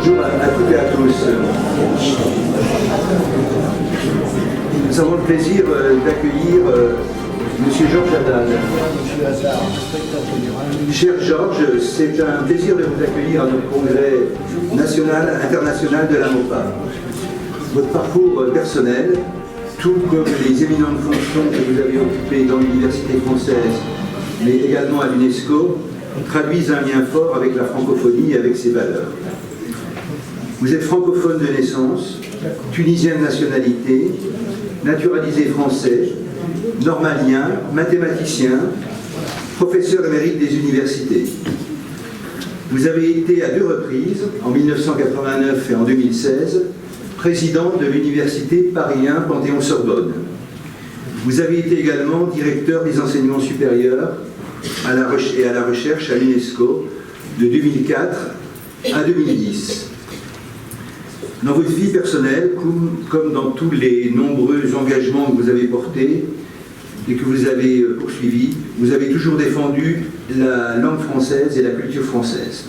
Bonjour à toutes et à tous. Nous avons le plaisir d'accueillir M. Georges Haddad. Cher Georges, c'est un plaisir de vous accueillir à notre congrès international de la MOPA. Votre parcours personnel, tout comme les éminentes fonctions que vous avez occupées dans l'université française, mais également à l'UNESCO, traduisent un lien fort avec la francophonie et avec ses valeurs. Vous êtes francophone de naissance, tunisien de nationalité, naturalisé français, normalien, mathématicien, professeur émérite des universités. Vous avez été à 2 reprises, en 1989 et en 2016, président de l'université Paris 1 Panthéon-Sorbonne. Vous avez été également directeur des enseignements supérieurs et à la recherche à l'UNESCO de 2004 à 2010. Dans votre vie personnelle, comme dans tous les nombreux engagements que vous avez portés et que vous avez poursuivis, vous avez toujours défendu la langue française et la culture française.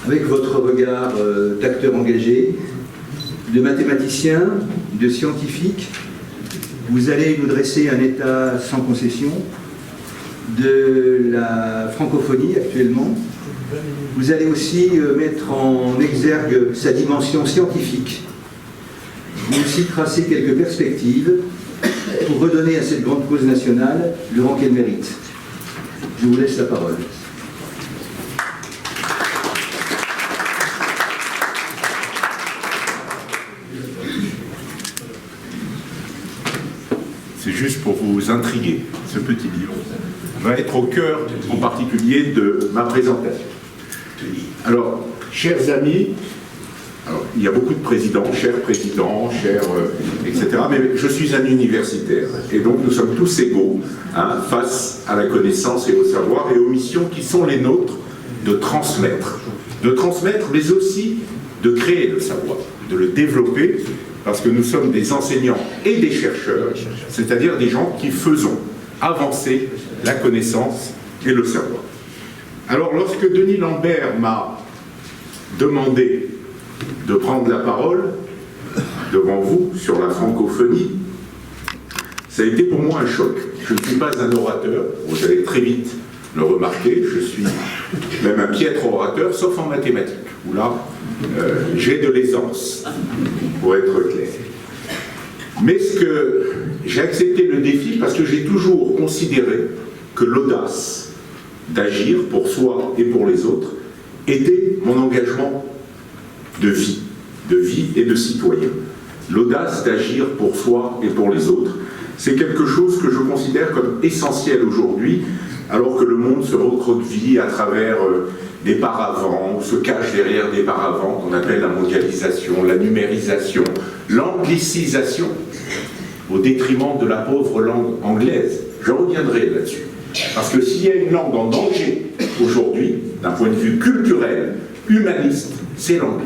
Avec votre regard d'acteur engagé, de mathématicien, de scientifique, vous allez nous dresser un état sans concession de la francophonie actuellement. Vous allez aussi mettre en exergue sa dimension scientifique, mais aussi tracer quelques perspectives pour redonner à cette grande cause nationale le rang qu'elle mérite. Je vous laisse la parole. C'est juste pour vous intriguer, ce petit livre va être au cœur en particulier de ma présentation. Alors, chers amis, il y a beaucoup de présidents, chers, etc. Mais je suis un universitaire, et donc nous sommes tous égaux face à la connaissance et au savoir et aux missions qui sont les nôtres de transmettre, mais aussi de créer le savoir, de le développer, parce que nous sommes des enseignants et des chercheurs, c'est-à-dire des gens qui faisons avancer la connaissance et le savoir. Alors, lorsque Denis Lambert m'a demandé de prendre la parole devant vous sur la francophonie, ça a été pour moi un choc. Je ne suis pas un orateur, vous allez très vite le remarquer, je suis même un piètre orateur, sauf en mathématiques, où là, j'ai de l'aisance, pour être clair. Mais j'ai accepté le défi parce que j'ai toujours considéré que l'audace d'agir pour soi et pour les autres était mon engagement de vie et de citoyen. L'audace d'agir pour soi et pour les autres, c'est quelque chose que je considère comme essentiel aujourd'hui, alors que le monde se recroqueville à travers des paravents, se cache derrière des paravents qu'on appelle la mondialisation, la numérisation, l'anglicisation, au détriment de la pauvre langue anglaise. Je reviendrai là-dessus. Parce que s'il y a une langue en danger aujourd'hui, d'un point de vue culturel, humaniste, c'est l'anglais.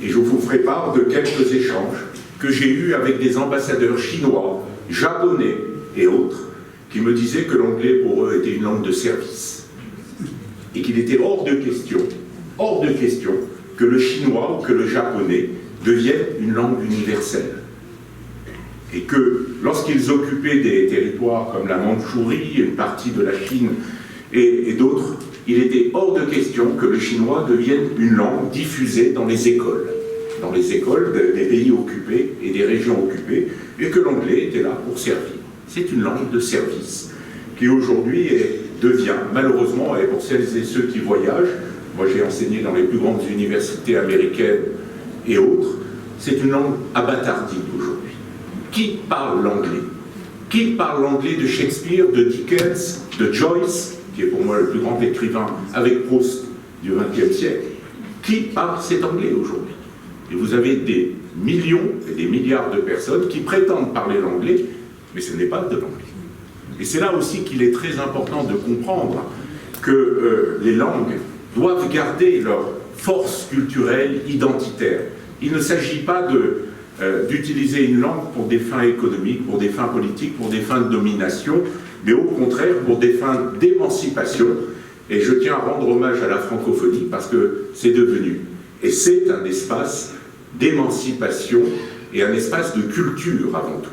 Et je vous ferai part de quelques échanges que j'ai eus avec des ambassadeurs chinois, japonais et autres, qui me disaient que l'anglais pour eux était une langue de service. Et qu'il était hors de question que le chinois ou que le japonais devienne une langue universelle. Et que lorsqu'ils occupaient des territoires comme la Mandchourie, une partie de la Chine et d'autres, il était hors de question que le chinois devienne une langue diffusée dans les écoles des pays occupés et des régions occupées, et que l'anglais était là pour servir. C'est une langue de service qui aujourd'hui devient, malheureusement, et pour celles et ceux qui voyagent, moi j'ai enseigné dans les plus grandes universités américaines et autres, c'est une langue abâtardie aujourd'hui. Qui parle l'anglais? Qui parle l'anglais de Shakespeare, de Dickens, de Joyce, qui est pour moi le plus grand écrivain avec Proust du XXe siècle? Qui parle cet anglais aujourd'hui? Et vous avez des millions et des milliards de personnes qui prétendent parler l'anglais, mais ce n'est pas de l'anglais. Et c'est là aussi qu'il est très important de comprendre que les langues doivent garder leur force culturelle identitaire. Il ne s'agit pas d'utiliser une langue pour des fins économiques, pour des fins politiques, pour des fins de domination, mais au contraire pour des fins d'émancipation Et je tiens à rendre hommage à la francophonie parce que c'est devenu, et c'est un espace d'émancipation et un espace de culture avant tout.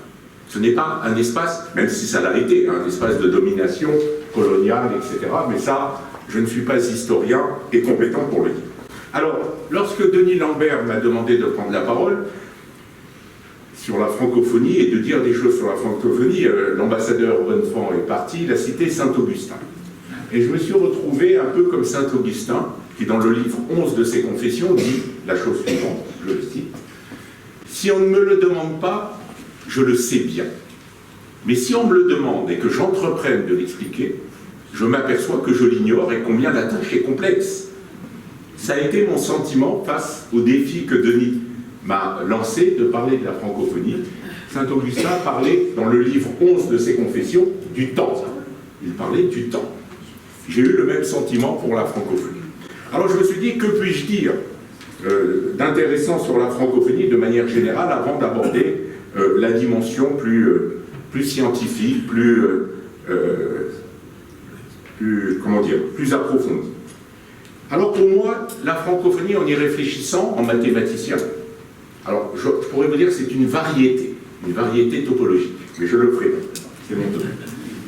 Ce n'est pas un espace, même si ça l'a été, un espace de domination coloniale, etc. Mais ça, je ne suis pas historien et compétent pour le dire. Alors, lorsque Denis Lambert m'a demandé de prendre la parole sur la francophonie et de dire des choses sur la francophonie, l'ambassadeur Bonnefond est parti, il a cité Saint-Augustin. Et je me suis retrouvé un peu comme Saint-Augustin, qui dans le livre 11 de ses confessions dit la chose suivante, je le cite: « Si on ne me le demande pas, je le sais bien. Mais si on me le demande et que j'entreprenne de l'expliquer, je m'aperçois que je l'ignore et combien la tâche est complexe. » Ça a été mon sentiment face au défi que Denis m'a lancé de parler de la francophonie. Saint-Augustin parlait, dans le livre 11 de ses confessions, du temps. Il parlait du temps. J'ai eu le même sentiment pour la francophonie. Alors je me suis dit, que puis-je dire d'intéressant sur la francophonie de manière générale avant d'aborder la dimension plus scientifique, plus approfondie. Alors pour moi, la francophonie, en y réfléchissant, en mathématicien, alors je pourrais vous dire que c'est une variété topologique, mais je le ferai, c'est mon domaine.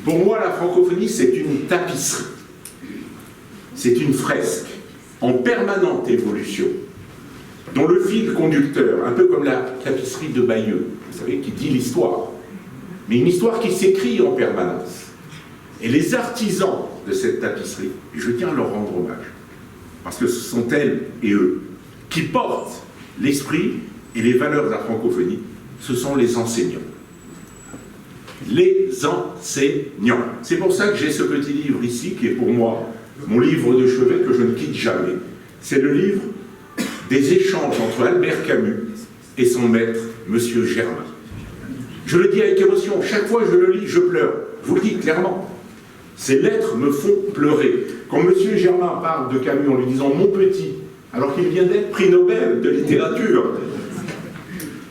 Pour moi, la francophonie, c'est une tapisserie, c'est une fresque en permanente évolution, dont le fil conducteur, un peu comme la tapisserie de Bayeux, vous savez, qui dit l'histoire, mais une histoire qui s'écrit en permanence. Et les artisans de cette tapisserie, je tiens à leur rendre hommage, parce que ce sont elles et eux qui portent l'esprit et les valeurs de la francophonie, ce sont les enseignants. Les enseignants. C'est pour ça que j'ai ce petit livre ici, qui est pour moi mon livre de chevet que je ne quitte jamais. C'est le livre des échanges entre Albert Camus et son maître, Monsieur Germain. Je le dis avec émotion, chaque fois que je le lis, je pleure. Je vous le dis clairement. Ces lettres me font pleurer. Quand Monsieur Germain parle de Camus en lui disant « mon petit », alors qu'il vient d'être prix Nobel de littérature,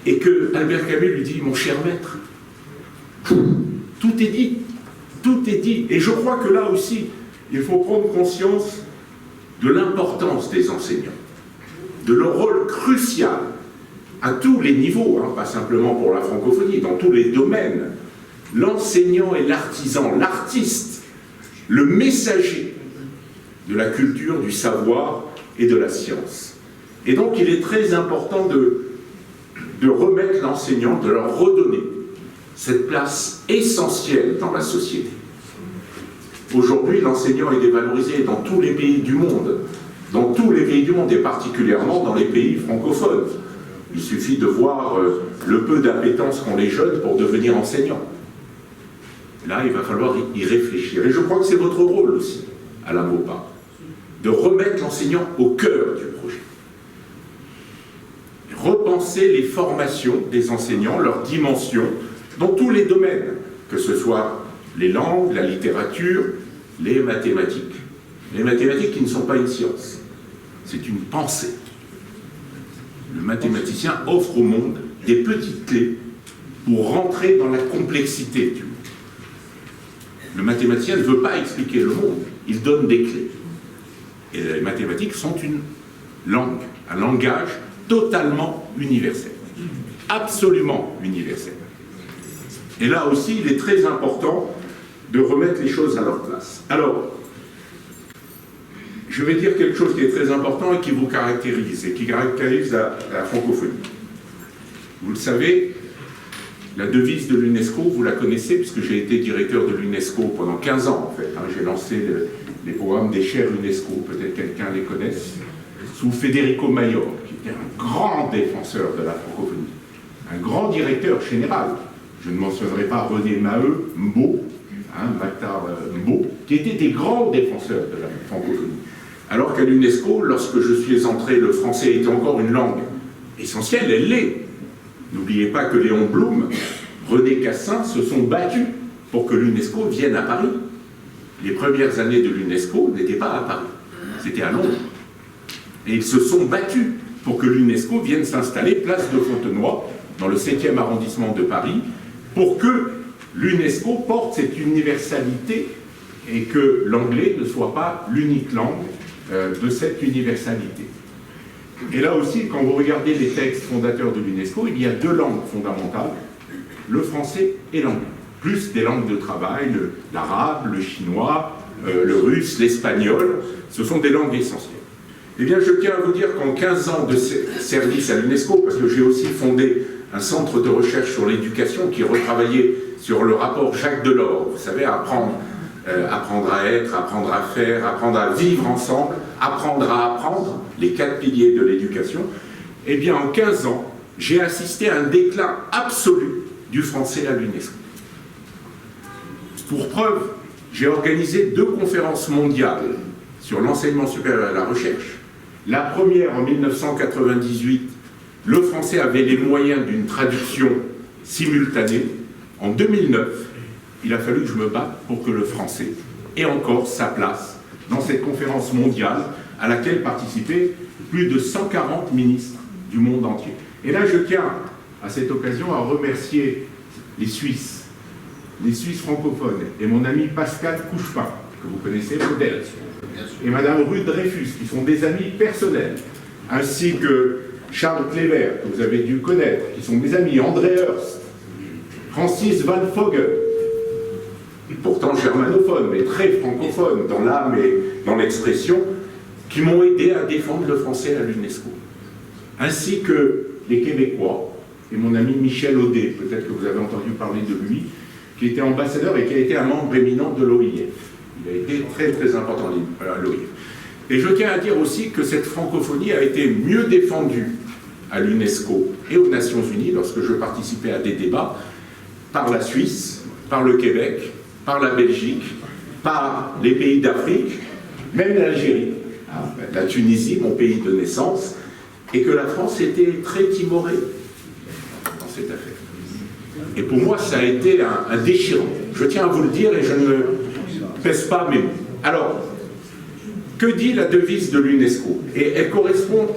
et que Albert Camus lui dit « mon cher maître », tout est dit, tout est dit. Et je crois que là aussi, il faut prendre conscience de l'importance des enseignants, de leur rôle crucial à tous les niveaux, hein, pas simplement pour la francophonie, dans tous les domaines. L'enseignant et l'artisan, l'artiste, le messager de la culture, du savoir et de la science. Et donc il est très important de remettre l'enseignant, de leur redonner cette place essentielle dans la société. Aujourd'hui, l'enseignant est dévalorisé dans tous les pays du monde, et particulièrement dans les pays francophones. Il suffit de voir le peu d'appétence qu'ont les jeunes pour devenir enseignants. Là, il va falloir y réfléchir. Et je crois que c'est votre rôle aussi, à la MOPA, de remettre l'enseignant au cœur du projet. Repenser les formations des enseignants, leurs dimensions, dans tous les domaines, que ce soit les langues, la littérature, les mathématiques. Les mathématiques qui ne sont pas une science, c'est une pensée. Le mathématicien offre au monde des petites clés pour rentrer dans la complexité du monde. Le mathématicien ne veut pas expliquer le monde, il donne des clés. Et les mathématiques sont une langue, un langage totalement universel, absolument universel. Et là aussi, il est très important de remettre les choses à leur place. Alors, je vais dire quelque chose qui est très important et qui vous caractérise, et qui caractérise la francophonie. Vous le savez, la devise de l'UNESCO, vous la connaissez, puisque j'ai été directeur de l'UNESCO pendant 15 ans, en fait. J'ai lancé les programmes des chaires UNESCO, peut-être quelqu'un les connaisse, sous Federico Mayor, qui était un grand défenseur de la francophonie, un grand directeur général. Je ne mentionnerai pas René Maheu, Mbo, Mactar Mbo, qui étaient des grands défenseurs de la francophonie. Alors qu'à l'UNESCO, lorsque je suis entré, le français était encore une langue essentielle, elle l'est. N'oubliez pas que Léon Blum, René Cassin se sont battus pour que l'UNESCO vienne à Paris. Les premières années de l'UNESCO n'étaient pas à Paris, c'était à Londres. Et ils se sont battus pour que l'UNESCO vienne s'installer place de Fontenoy, dans le 7e arrondissement de Paris, pour que l'UNESCO porte cette universalité et que l'anglais ne soit pas l'unique langue de cette universalité. Et là aussi, quand vous regardez les textes fondateurs de l'UNESCO, il y a deux langues fondamentales, le français et l'anglais, plus des langues de travail, l'arabe, le chinois, le russe, l'espagnol, ce sont des langues essentielles. Eh bien, je tiens à vous dire qu'en 15 ans de service à l'UNESCO, parce que j'ai aussi fondé un centre de recherche sur l'éducation qui retravaillait sur le rapport Jacques Delors, vous savez, apprendre à être, apprendre à faire, apprendre à vivre ensemble, apprendre à apprendre, les 4 piliers de l'éducation, eh bien, en 15 ans, j'ai assisté à un déclin absolu du français à l'UNESCO. Pour preuve, j'ai organisé 2 conférences mondiales sur l'enseignement supérieur et la recherche. La première en 1998, le français avait les moyens d'une traduction simultanée. En 2009, il a fallu que je me batte pour que le français ait encore sa place dans cette conférence mondiale à laquelle participaient plus de 140 ministres du monde entier. Et là, je tiens à cette occasion à remercier les Suisses francophones, et mon ami Pascal Couchepin, que vous connaissez peut-être, et Madame Ruth Dreyfus, qui sont des amis personnels, ainsi que Charles Cléver, que vous avez dû connaître, qui sont mes amis, André Hearst, Francis Van Fogel, pourtant germanophone, mais très francophone dans l'âme et dans l'expression, qui m'ont aidé à défendre le français à l'UNESCO, ainsi que les Québécois, et mon ami Michel Audet, peut-être que vous avez entendu parler de lui, qui était ambassadeur et qui a été un membre éminent de l'OIF. Il a été très très important à l'OIF. Et je tiens à dire aussi que cette francophonie a été mieux défendue à l'UNESCO et aux Nations Unies, lorsque je participais à des débats, par la Suisse, par le Québec, par la Belgique, par les pays d'Afrique, même l'Algérie, la Tunisie, mon pays de naissance, et que la France était très timorée dans cette affaire. Et pour moi, ça a été un déchirant. Je tiens à vous le dire et je ne pèse pas mes mots. Alors, que dit la devise de l'UNESCO? Et elle correspond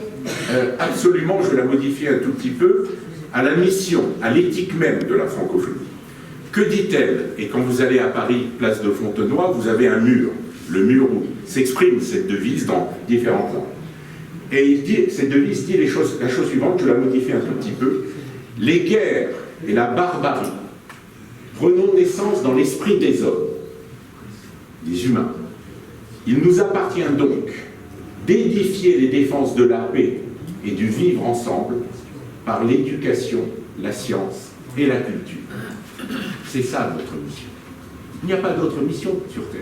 absolument, je vais la modifier un tout petit peu, à la mission, à l'éthique même de la francophonie. Que dit-elle? Et quand vous allez à Paris, place de Fontenoy, vous avez un mur, le mur où s'exprime cette devise dans différentes langues. Et cette devise dit la chose suivante, je la modifie un tout petit peu: les guerres et la barbarie prenons naissance dans l'esprit des hommes, des humains. Il nous appartient donc d'édifier les défenses de la paix et du vivre ensemble par l'éducation, la science et la culture. C'est ça notre mission. Il n'y a pas d'autre mission sur Terre.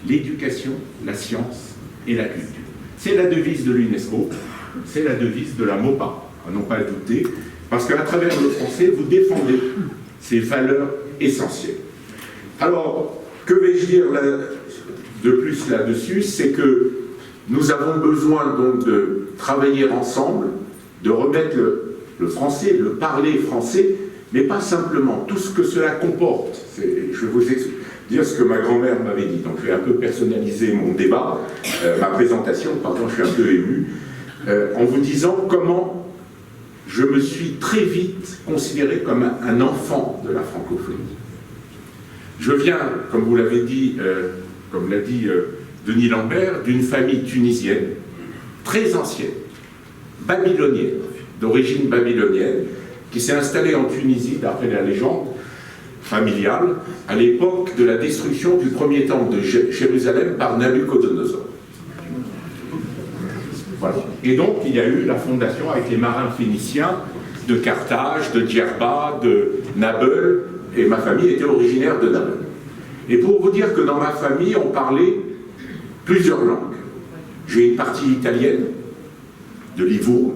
L'éducation, la science et la culture. C'est la devise de l'UNESCO, c'est la devise de la MOPA, à n'en pas douter, parce qu'à travers le français, vous défendez ces valeurs essentielles. Alors, que vais-je dire de plus là-dessus? C'est que nous avons besoin donc de travailler ensemble, de remettre le français, le parler français, mais pas simplement, tout ce que cela comporte. Je vais vous dire ce que ma grand-mère m'avait dit, donc je vais un peu personnaliser mon débat, ma présentation, pardon, je suis un peu ému, en vous disant comment je me suis très vite considéré comme un enfant de la francophonie. Je viens, comme vous l'avez dit, comme l'a dit Denis Lambert, d'une famille tunisienne, très ancienne, babylonienne, d'origine babylonienne, qui s'est installée en Tunisie, d'après la légende familiale, à l'époque de la destruction du premier temple de Jérusalem par Nabuchodonosor. Voilà. Et donc, il y a eu la fondation avec les marins phéniciens de Carthage, de Djerba, de Nabeul, et ma famille était originaire de Nabeul. Et pour vous dire que dans ma famille, on parlait plusieurs langues. J'ai une partie italienne, de Livourne,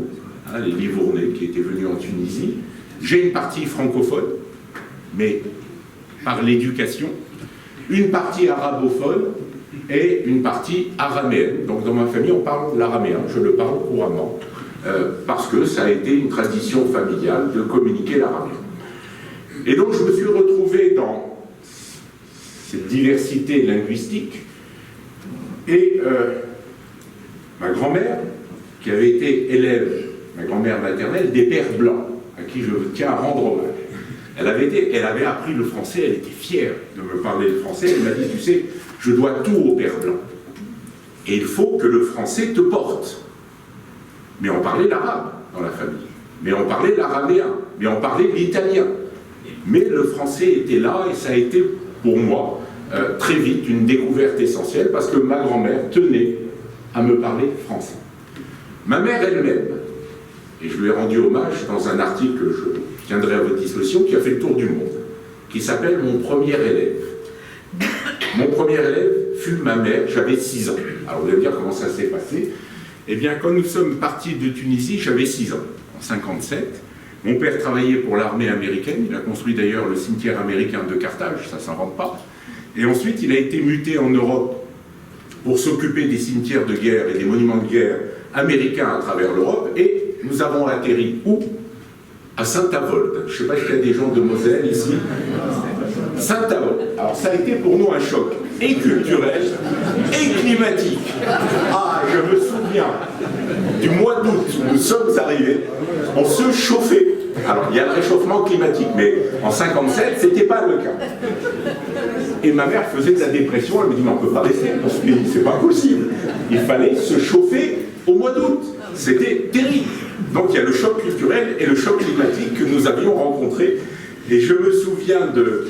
les Livournais qui étaient venus en Tunisie. J'ai une partie francophone, mais par l'éducation, une partie arabophone et une partie araméenne. Donc dans ma famille, on parle l'araméen, je le parle couramment, parce que ça a été une tradition familiale de communiquer l'araméen. Et donc je me suis retrouvé dans cette diversité linguistique, et ma grand-mère, qui avait été élève, ma grand-mère maternelle, des Pères Blancs, à qui je tiens à rendre hommage. Elle avait appris le français, elle était fière de me parler le français. Elle m'a dit, tu sais, je dois tout au père blanc. Et il faut que le français te porte. Mais on parlait l'arabe dans la famille. Mais on parlait l'araméen. Mais on parlait l'italien. Mais le français était là et ça a été pour moi très vite une découverte essentielle parce que ma grand-mère tenait à me parler français. Ma mère elle-même, et je lui ai rendu hommage dans un article que je tiendrai à votre disposition, qui a fait le tour du monde, qui s'appelle « Mon premier élève ». Mon premier élève fut ma mère, j'avais 6 ans. Alors vous allez me dire comment ça s'est passé. Eh bien, quand nous sommes partis de Tunisie, j'avais 6 ans, en 1957. Mon père travaillait pour l'armée américaine, il a construit d'ailleurs le cimetière américain de Carthage, ça ne s'invente pas. Et ensuite, il a été muté en Europe pour s'occuper des cimetières de guerre et des monuments de guerre américains à travers l'Europe. Et nous avons atterri où? À Saint-Avold. Je ne sais pas s'il y a des gens de Moselle ici. Saint-Avold. Alors ça a été pour nous un choc, et culturel, et climatique. Ah, je me souviens du mois d'août où nous sommes arrivés, on se chauffait. Alors il y a le réchauffement climatique, mais en 1957, ce n'était pas le cas. Et ma mère faisait de la dépression, elle me dit, mais on ne peut pas rester dans ce pays, c'est pas possible. Il fallait se chauffer au mois d'août. C'était terrible. Donc il y a le choc culturel et le choc climatique que nous avions rencontrés. Et je me souviens de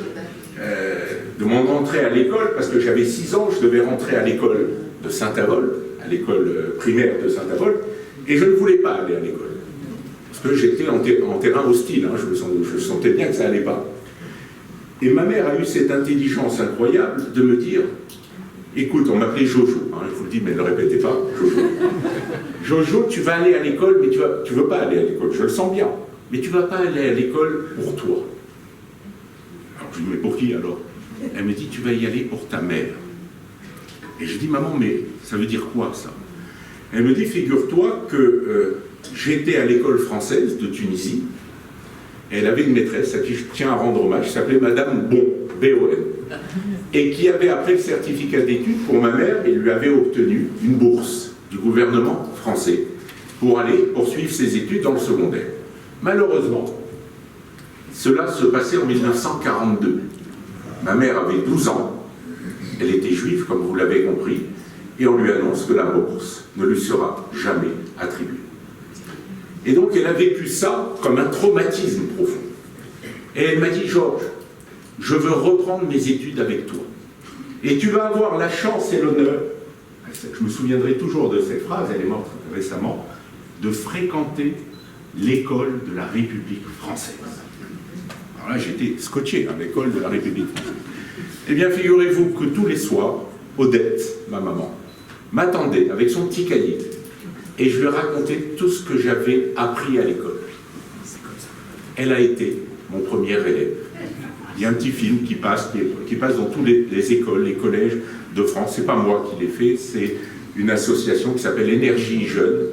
mon entrée à l'école, parce que j'avais 6 ans, je devais rentrer à l'école de Saint-Avold, à l'école primaire de Saint-Avold, et je ne voulais pas aller à l'école. Parce que j'étais en terrain hostile, hein, je sentais bien que ça n'allait pas. Et ma mère a eu cette intelligence incroyable de me dire, écoute, on m'appelait Jojo, hein, je vous le dis, mais ne le répétez pas, Jojo. Jojo, tu vas aller à l'école, mais tu veux pas aller à l'école, je le sens bien, mais tu vas pas aller à l'école pour toi. Alors je lui dis, mais pour qui alors? Elle me dit, tu vas y aller pour ta mère. Et je dis, maman, mais ça veut dire quoi ça? Elle me dit, figure-toi que j'étais à l'école française de Tunisie, et elle avait une maîtresse à qui je tiens à rendre hommage, qui s'appelait Madame Bon, B-O-N, et qui avait, après le certificat d'études pour ma mère, et lui avait obtenu une bourse du gouvernement français pour aller poursuivre ses études dans le secondaire. Malheureusement, cela se passait en 1942. Ma mère avait 12 ans, elle était juive, comme vous l'avez compris, et on lui annonce que la bourse ne lui sera jamais attribuée. Et donc elle a vécu ça comme un traumatisme profond. Et elle m'a dit, Georges, je veux reprendre mes études avec toi. Et tu vas avoir la chance et l'honneur, je me souviendrai toujours de cette phrase, elle est morte récemment, de fréquenter l'école de la République française. Alors là, j'étais scotché à l'école de la République française. Eh bien, figurez-vous que tous les soirs, Odette, ma maman, m'attendait avec son petit cahier et je lui racontais tout ce que j'avais appris à l'école. Elle a été mon premier élève. Il y a un petit film qui passe dans toutes les écoles, les collèges de France. C'est pas moi qui l'ai fait, c'est une association qui s'appelle Énergie Jeune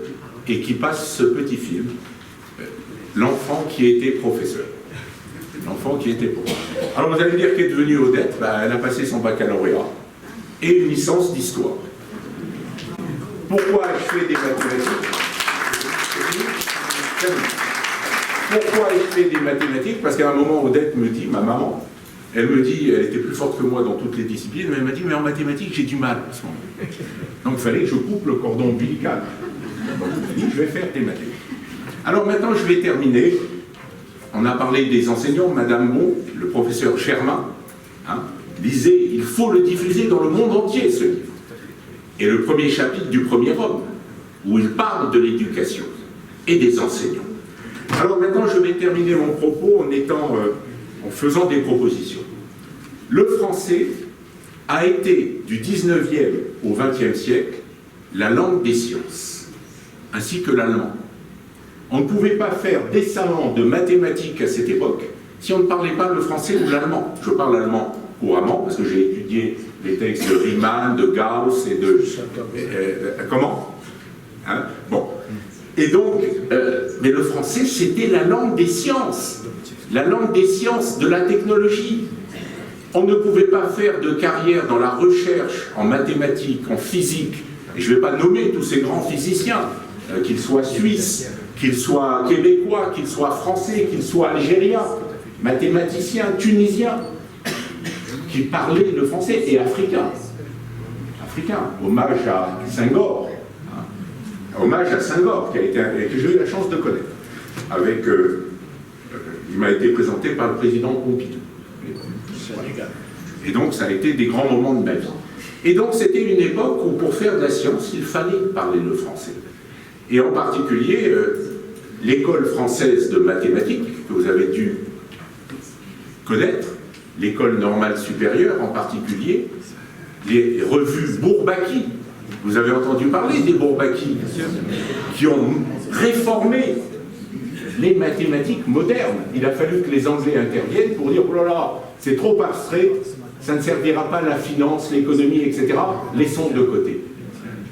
et qui passe ce petit film, l'enfant qui était professeur. L'enfant qui était professeur. Alors vous allez me dire qu'est devenue Odette? Elle a passé son baccalauréat et une licence d'histoire. Pourquoi je fais des mathématiques? Pourquoi je fais des mathématiques? Parce qu'à un moment, Odette me dit, ma maman, elle me dit, elle était plus forte que moi dans toutes les disciplines, mais elle m'a dit, mais en mathématiques, j'ai du mal en ce moment. Donc il fallait que je coupe le cordon ombilical. Donc je me dis, je vais faire des mathématiques. Alors maintenant, je vais terminer. On a parlé des enseignants, Madame Bon, le professeur Germain, disait, il faut le diffuser dans le monde entier, ce livre. Et le premier chapitre du premier homme, où il parle de l'éducation et des enseignants. Alors maintenant, je vais terminer mon propos en faisant des propositions. Le français a été, du 19e au 20e siècle, la langue des sciences, ainsi que l'allemand. On ne pouvait pas faire décemment de mathématiques à cette époque si on ne parlait pas le français ou l'allemand. Je parle allemand couramment, parce que j'ai étudié les textes de Riemann, de Gauss et de... comment bon. Et donc, mais le français, c'était la langue des sciences. La langue des sciences, de la technologie. On ne pouvait pas faire de carrière dans la recherche, en mathématiques, en physique. Et je ne vais pas nommer tous ces grands physiciens, qu'ils soient suisses, qu'ils soient québécois, qu'ils soient français, qu'ils soient algériens. mathématicien tunisien qui parlait le français et africain. Hommage à Senghor. Hommage à Senghor, que j'ai eu la chance de connaître. Il m'a été présenté par le président Pompidou. Et donc, ça a été des grands moments de ma vie. Et donc, c'était une époque où, pour faire de la science, il fallait parler le français. Et en particulier, l'école française de mathématiques, que vous avez dû connaître, l'école normale supérieure en particulier, les revues Bourbaki. Vous avez entendu parler des Bourbaki, qui ont réformé les mathématiques modernes. Il a fallu que les Anglais interviennent pour dire « Oh là là, c'est trop abstrait, ça ne servira pas à la finance, l'économie, etc. Laissons de côté. »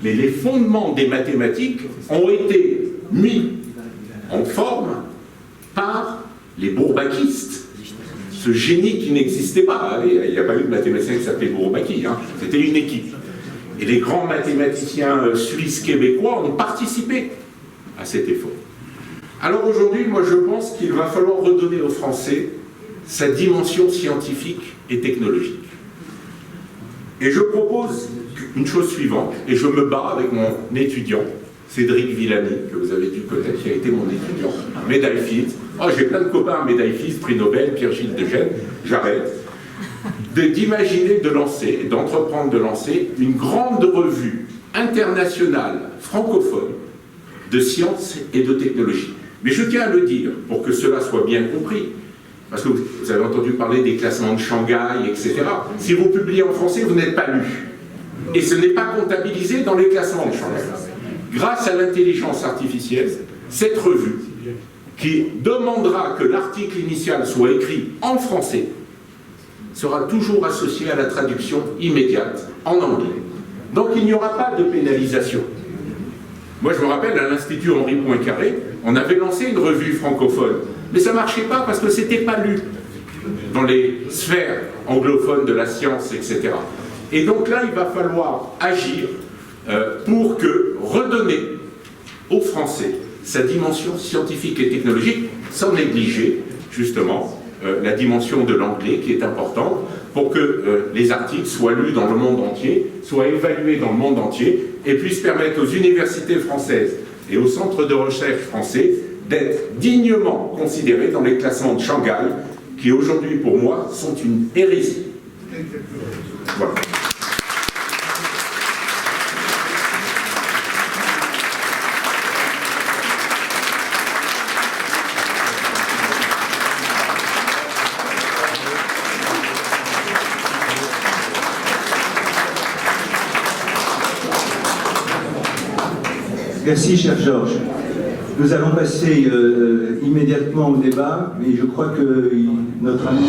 Mais les fondements des mathématiques ont été mis en forme par les bourbakistes. Ce génie qui n'existait pas. Il n'y a pas eu de mathématicien qui s'appelait Bourbaki. C'était une équipe. Et les grands mathématiciens suisses québécois ont participé à cet effort. Alors aujourd'hui, moi je pense qu'il va falloir redonner aux Français sa dimension scientifique et technologique. Et je propose une chose suivante, et je me bats avec mon étudiant, Cédric Villani, que vous avez dû connaître, qui a été mon étudiant, médaille Fields. Oh, j'ai plein de copains médaille Fields, prix Nobel, Pierre-Gilles de Gênes, j'arrête. D'imaginer de lancer, d'entreprendre de lancer une grande revue internationale francophone de sciences et de technologie. Mais je tiens à le dire, pour que cela soit bien compris, parce que vous avez entendu parler des classements de Shanghai, etc. Si vous publiez en français, vous n'êtes pas lu. Et ce n'est pas comptabilisé dans les classements de Shanghai. Grâce à l'intelligence artificielle, cette revue, qui demandera que l'article initial soit écrit en français, sera toujours associée à la traduction immédiate en anglais. Donc il n'y aura pas de pénalisation. Moi je me rappelle, à l'Institut Henri Poincaré, on avait lancé une revue francophone, mais ça ne marchait pas parce que ce n'était pas lu dans les sphères anglophones de la science, etc. Et donc là, il va falloir agir pour redonner aux Français sa dimension scientifique et technologique, sans négliger, justement, la dimension de l'anglais qui est importante, pour que les articles soient lus dans le monde entier, soient évalués dans le monde entier, et puissent permettre aux universités françaises et aux centres de recherche français d'être dignement considérés dans les classements de Shanghai, qui aujourd'hui, pour moi, sont une hérésie. Voilà. Merci, cher Georges. Nous allons passer immédiatement au débat, mais je crois que notre ami...